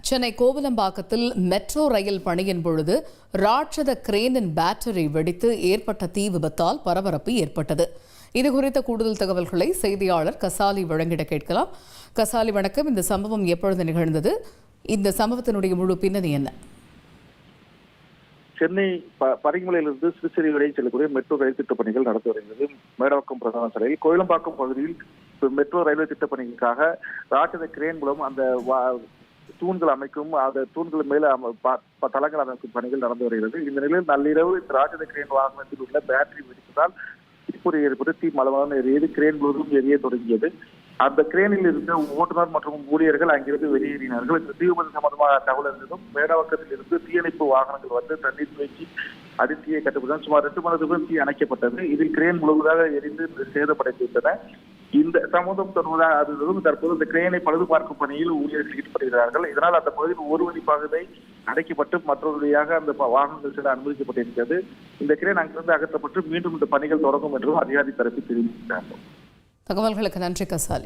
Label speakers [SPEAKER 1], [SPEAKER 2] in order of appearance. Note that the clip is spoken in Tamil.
[SPEAKER 1] சென்னை கோவலம்பாக்கத்தில் மெட்ரோ ரயில் பணியின் பொழுது ராட்சத கிரேனின் பேட்டரி வெடித்து ஏற்பட்ட தீ விபத்தால் பரபரப்பு ஏற்பட்டது. இதுகுறித்த கூடுதல் தகவல்களை செய்தியாளர் கசாலி வழங்கிட கேட்கலாம். கசாலி வணக்கம். இந்த சம்பவம் எப்பொழுது நிகழ்ந்தது? இந்த சம்பவத்தினுடைய முழு பின்னணி என்ன?
[SPEAKER 2] சென்னை பரிமலையிலிருந்து சிறுசேரி வரை செல்லக்கூடிய மெட்ரோ ரயில் திட்டப் பணிகள் நடந்து வருகிறது. மேடவாக்கம் பிரதான சாலையில் கோயிலம்பாக்கம் பகுதியில் மெட்ரோ ரயில்வே திட்டப் பணிகளுக்காக ராட்சத கிரேன் மூலம் அந்த தூண்கள் அமைக்கும், அந்த தூண்கள் மேல தளங்கள் அமைக்கும் பணிகள் நடந்து வருகிறது. இந்த நிலையில் நள்ளிரவு இந்த ராட்சத கிரேன் வாகனத்தில் உள்ள பேட்டரி வெடித்ததால் தீப்பொறி ஏற்பட்டு தீ மலமான எரியது. கிரேன் முழுவதும் எரிய தொடங்கியது. அந்த கிரேனில் இருந்த ஓட்டுநர் மற்றும் ஊழியர்கள் அங்கிருந்து வெளியேறினார்கள். இந்த தீ விபத்து சம்பந்தமாக தகவல் இருந்ததும் மேடவாக்கத்தில் இருந்து தீயணைப்பு வாகனங்கள் வந்து தண்ணீர் துவக்கி அதிர்ச்சியை கட்டுப்பட்டால் சுமார் 2 மணி நேரத்துக்கு தீ அணைக்கப்பட்டது. இதில் கிரேன் முழுவதாக எரிந்து சேதப்படைந்துவிட்டன. இந்த சம்பவம் தொடர்வதாக தற்போது இந்த கிரேனை பழுது பார்க்கும் பணியில் ஊழியர்கள் ஈடுபடுகிறார்கள். இதனால் அந்த பகுதியில் ஒரு வழி பாதை அடைக்கப்பட்டு மற்றொரு வழியாக அந்த வாகனங்கள் செல்ல அனுமதிக்கப்பட்டிருக்கிறது. இந்த கிரேன் அங்கிருந்து அகற்றப்பட்டு மீண்டும் இந்த பணிகள் தொடங்கும் என்றும் அதிகாரி தரப்பில் தெரிவிக்கிறார்கள்.
[SPEAKER 1] தகவல்களுக்கு நன்றி கசாலி.